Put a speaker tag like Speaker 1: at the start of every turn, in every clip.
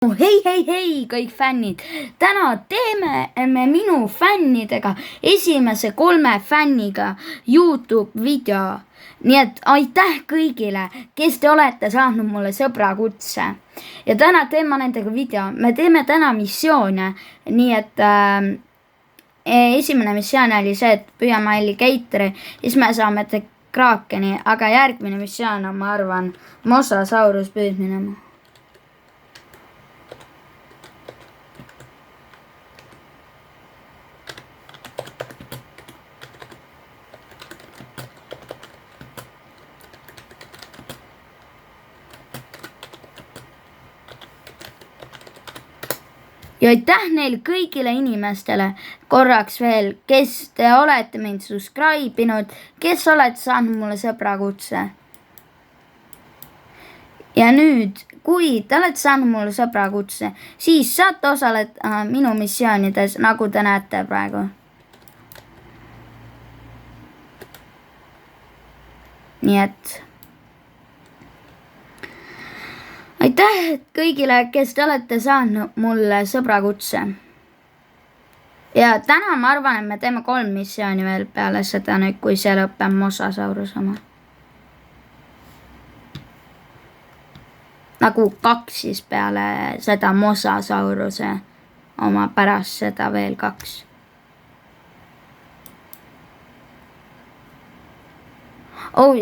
Speaker 1: Hei, kõik fännid, täna teeme me minu fännidega esimese 3 fänniga YouTube video. Nii et aitäh kõigile, kes te olete saanud mulle sõbrakutse. Ja täna teeme nendega video, me teeme täna missioone. Nii et esimene missioon oli see, et püüame alligatori, siis me saame kraakeni, aga järgmine missioon on, ma arvan, mosasaurus püüdmine. Ja aitäh neil kõigile inimestele korraks veel, kes te olete mind subscribe'inud, kes olete saanud mulle sõbrakutse. Ja nüüd, kui te olete saanud mulle sõbrakutse, siis saate osaleda minu missioonides, nagu te näete praegu. Nii et aitäh kõigile, kes te olete saanud mulle sõbrakutse. Ja täna ma arvan, et me teeme 3 missiooni veel peale seda nüüd, kui see lõpeb mosasaurus oma. Nagu 2 siis peale seda mosasauruse oma, pärast seda veel 2.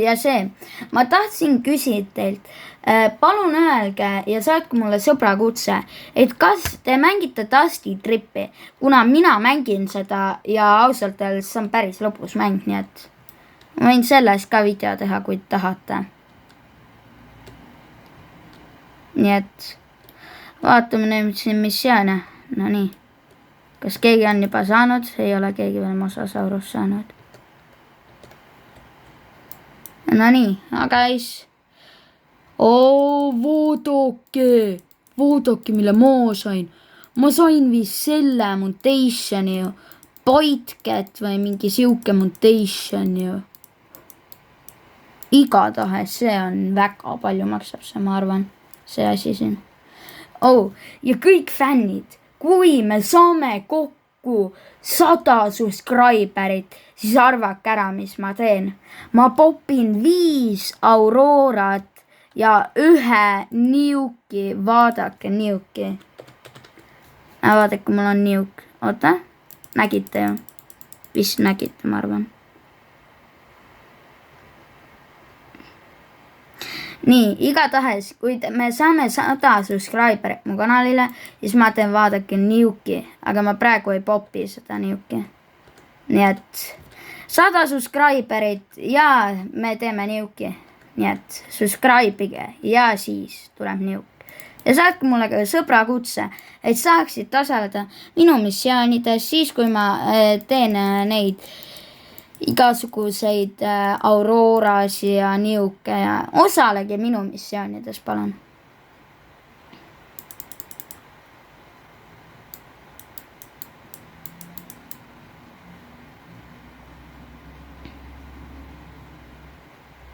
Speaker 1: Ja see, ma tahtsin küsida teilt, palun öelge ja saatke mulle sõbrakutse, et kas te mängite Dusty Trippi, kuna mina mängin seda ja ausalt öeldes see on päris lõpus mäng, nii et ma võin sellest ka video teha, kui tahate. Nii et vaatame nüüd siin missioone. No nii, kas keegi on juba saanud, ei ole keegi veel mosasaurus saanud. No nii, aga vaadake, mille ma sain. Ma sain vist selle mutationi ju. Poitket või mingi siuke mutation ju. Igatahes see on väga palju maksab see, ma arvan. See asi siin. Ja kõik fännid, kui me saame kokku 100 subscriberit, siis arvake ära, mis ma teen. Ma popin 5 Aurorat ja 1 niuki. Vaadake niuki. Vaadake, mul on niuk. Oota, nägite ju? Vist nägite, ma arvan. Nii, igatahes, kui me saame 100 subscriberit mu kanalile, siis ma teen vaadake niuki, aga ma praegu ei popi seda niuki. Nii et 100 subscriberit ja me teeme niuki. Nii et subscribe'ige ja siis tuleb niuk. Ja saatke mulle ka sõbrakutse, et saaksid osaleda minu missioonides, siis kui ma teen neid igasuguseid Aurorasi ja niuke ja osalege minu missioonides, palun.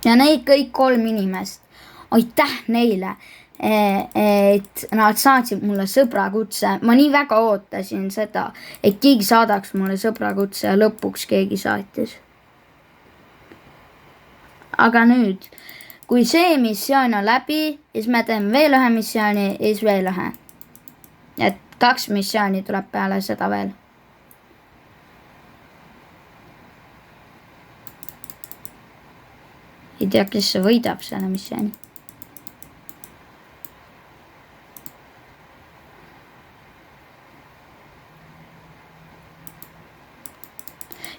Speaker 1: Ja neid kõik 3 inimest, aitäh neile, et nad saatsid mulle sõbrakutse. Ma nii väga ootasin seda, et keegi saadaks mulle sõbrakutse ja lõpuks keegi saatis. Aga nüüd, kui see missioon on läbi, siis me teeme veel 1 missiooni ja siis veel 1. Et 2 missiooni tuleb peale seda veel. Ei tea, kes see võidab selle missiooni.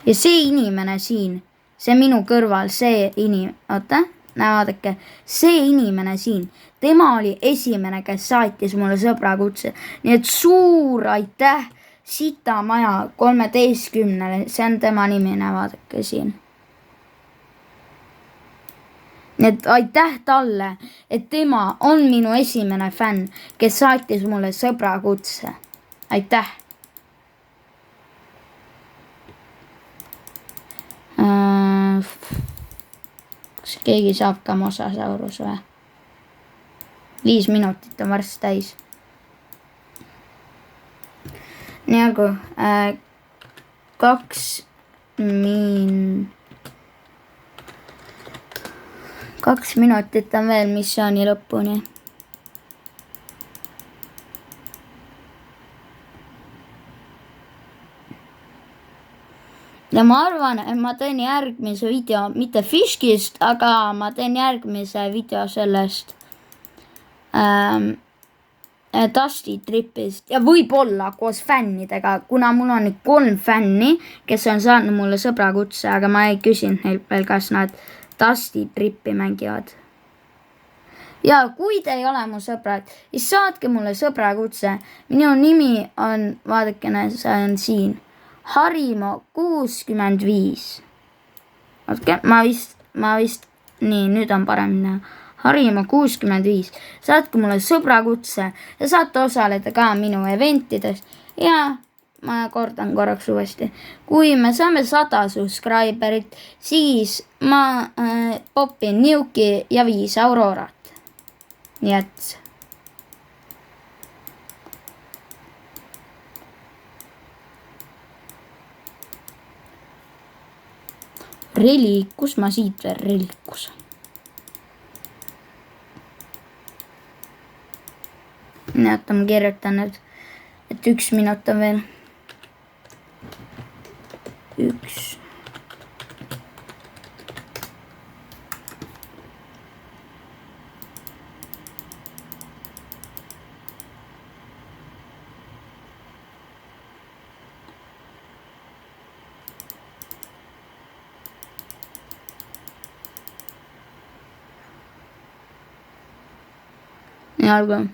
Speaker 1: Ja see inimene siin, see minu kõrval, see vaadake, see inimene siin, tema oli esimene, kes saatis mulle sõbrakutse. Nii et suur aitäh Sitamaja 13-le, see on tema nimine, vaadake siin. Nii et aitäh talle, et tema on minu esimene fänn, kes saatis mulle sõbrakutse. Aitäh! Kas keegi saab ka mosasaurus või? 5 minutit on varsti täis. nii olgu, 2 minutit on veel missiooni lõpuni. ja ma arvan, et ma teen järgmise video mitte Fishkist, aga ma teen järgmise video sellest Dusty Tripist ja võib-olla koos fännidega, kuna mul on nüüd 3 fänni, kes on saanud mulle sõbrakutse, aga ma ei küsinud neilt veel, kas nad Dusty Tripi mängivad. ja kui te ei ole mu sõbrad, siis saatke mulle sõbrakutse. minu nimi on, vaadakene, see on siin, Harimo 65. ootke, ma vist, nii, nüüd on parem näha. Harimo 65. saatke mulle sõbrakutse ja saate osaleda ka minu eventides. ja ma kordan korraks uuesti. kui me saame 100 subscriberit, siis ma popin Niuki ja 5 Aurorat. nii et reliikus, ma siit veel reliikus. nii, oota, ma kirjutan nüüd, et 1 minut on veel. 1. nii olgu.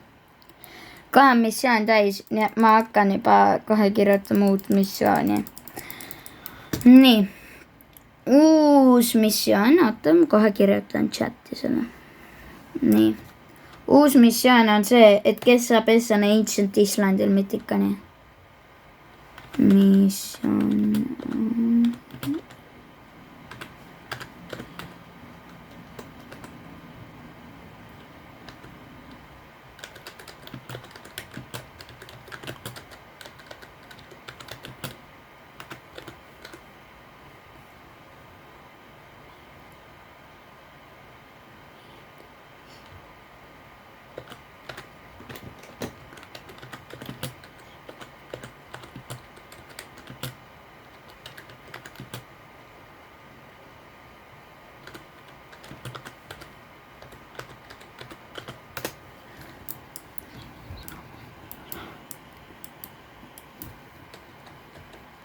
Speaker 1: 2 missioon täis, nii et ma hakkan juba kohe kirjutama uut missiooni. nii. Uus missioon, oota, ma kohe kirjutan chati selle. nii. Uus missioon on see, et kes saab Essane Ancient Islandil Mythicani. Missioon.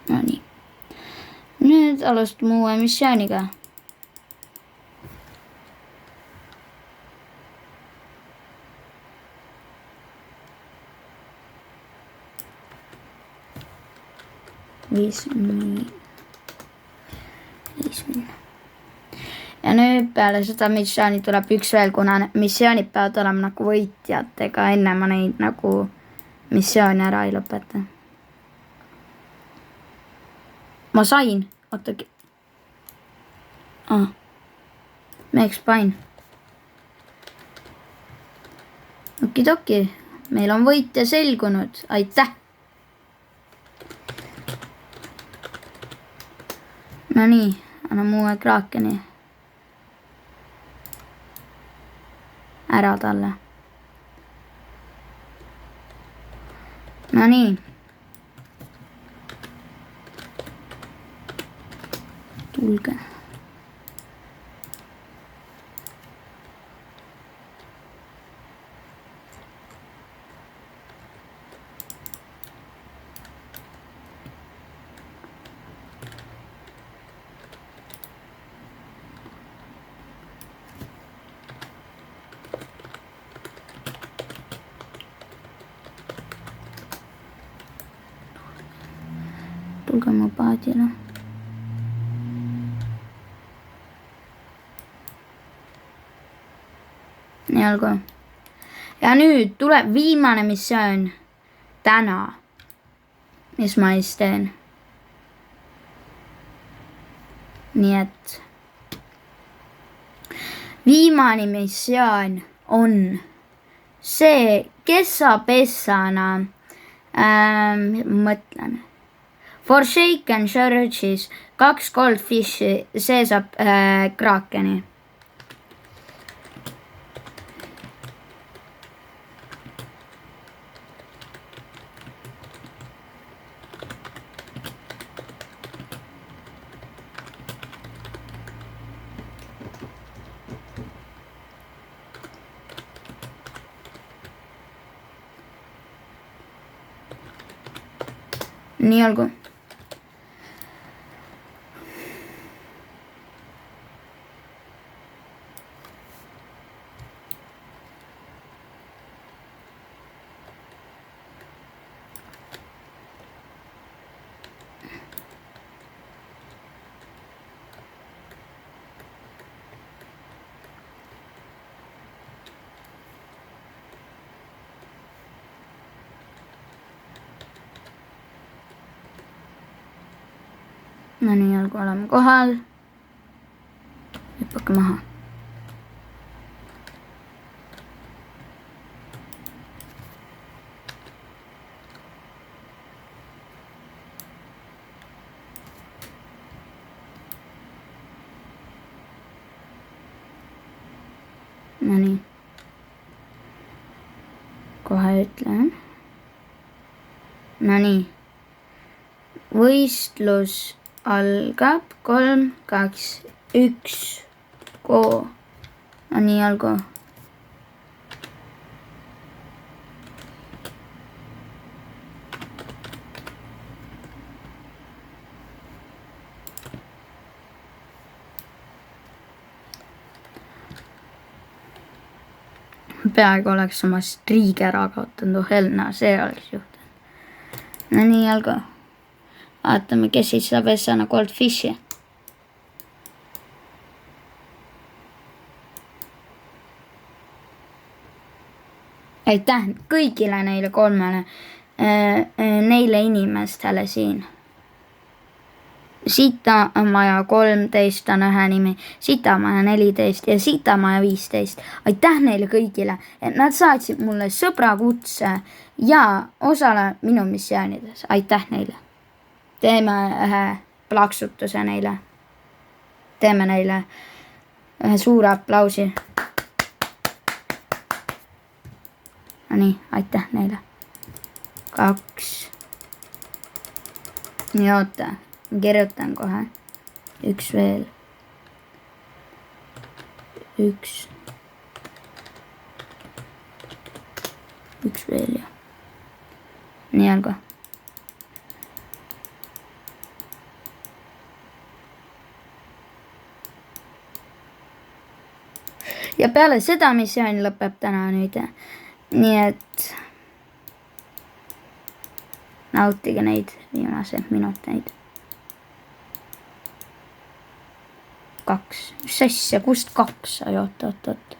Speaker 1: No nii. Nüüd alustame uue missiooniga. Viis minna. Ja nüüd peale seda missiooni tuleb üks veel, kuna missioonid peavad olema nagu võitjatega, enne ma neid nagu missiooni ära ei lõpeta. Ma sain, ootagi. Meiks pain. Okidoki, meil on võitja selgunud, aitäh. No nii, anname uue kraakeni. Ära talle. No nii. Tulge. Tulge mu paadile. Nii olgu. Ja nüüd tuleb viimane missioon täna, mis ma siis teen. Nii et viimane missioon on see, kes saab Essana Mõtlen. Forsaken Churches 2 Goldfishi, see saab Krakeni. Nii olgu. No nii olgu, oleme kohal. Hüppake maha. No nii. Kohe ütlen. No nii. Võistlus algab 3, 2, 1, go. No nii olgu. Peaaegu oleks oma striigi ära kaotanud, Helna, see oleks juhtunud. No nii olgu. Vaatame, kes siis saab esana Goldfishi. Aitäh kõigile neile 3 neile inimestele siin. Sitamaja 13 on ühe nimi, Sitamaja 14 ja Sitamaja 15. Aitäh neile kõigile, et nad saatsid mulle sõbrakutse ja osale minu missioonides. Aitäh neile. Teeme ühe plaksutuse neile. Teeme neile ühe suure aplausi. No nii, aitäh neile. 2. Nii, oota. Kirjutan kohe. 1 veel. 1. 1 veel, jah. Nii olgu. Ja peale seda missioon lõpeb täna nüüd. Nii et nautige neid viimaseid minuteid. 2. Mis asja, kust 2 sai? Oot.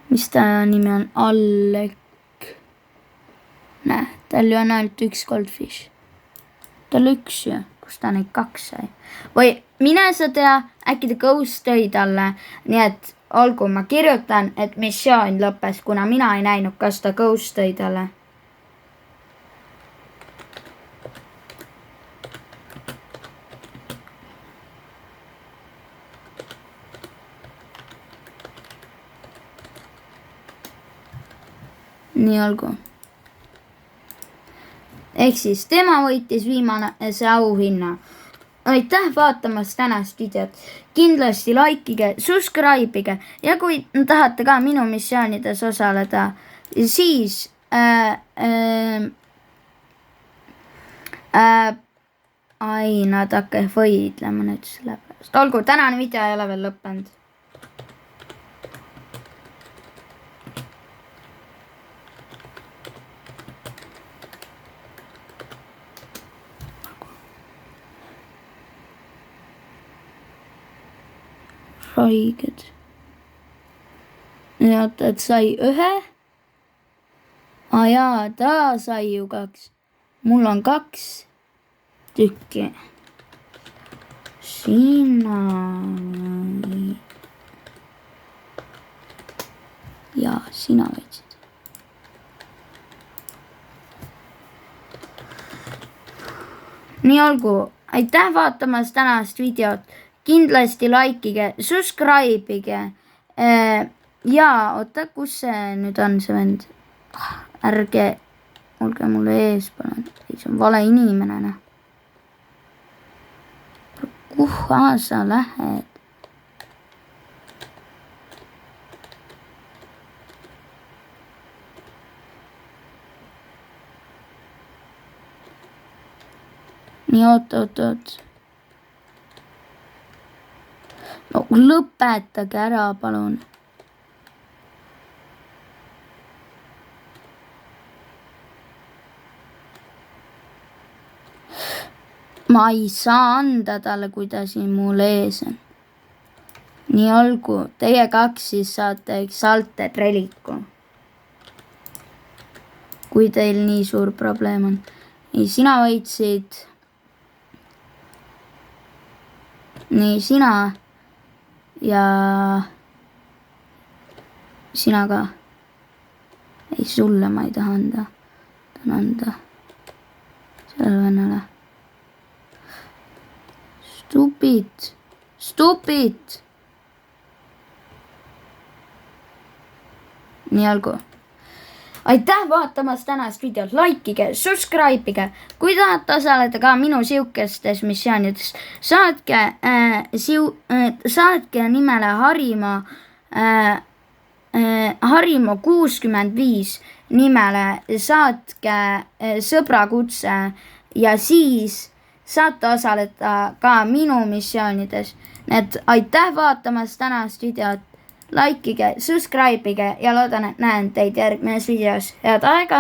Speaker 1: Mis ta nimi on? Allek. Näe, tal ju on ainult 1 Goldfish. Tal 1 ju. Kus ta neid 2 sai? Või mine sa tea, äkki ta ghost tõi talle. Nii et olgu, ma kirjutan, et missioon lõppes, kuna mina ei näinud, kas ta ghost tõi talle. Nii olgu. Ehk siis tema võitis viimane see auhinna. Aitäh vaatamast tänast videot. Kindlasti likeige, subscribe'ige ja kui tahate ka minu missioonides osaleda, siis nad hakkavad võidlema nüüd selle pärast. Olgu, tänane video ei ole veel lõppenud. Raiged. Ja oota, et sai 1. Jaa, ta sai ju 2. Mul on 2 tükki. Sina. Ja sina võtsid. nii olgu, aitäh vaatamast tänast videot, kindlasti likeige, subscribe'ige ja oota, kus see nüüd on see vend, ärge olge mulle ees palun, see on vale inimene. Kuhu sa lähed? nii, oot. No lõpetage ära, palun. Ma ei saa anda talle, kui ta siin mul ees on. nii olgu, teie kaks siis saate Exalted Relic'u. kui teil nii suur probleem on. nii, sina võitsid. nii, sina. ja sina ka. ei, sulle ma ei taha anda. tahan anda sellele vennale. Stupid. nii olgu. aitäh vaatamast tänast videot, likeige, subscribe'ige, kui tahate osaleda ka minu siukestes missioonides, saatke nimele Harimo 65 nimele, saatke sõbrakutse ja siis saate osaleda ka minu missioonides. Need aitäh vaatamast tänast videot, likeige, subscribe'ige ja loodan, et näen teid järgmises videos. Head aega!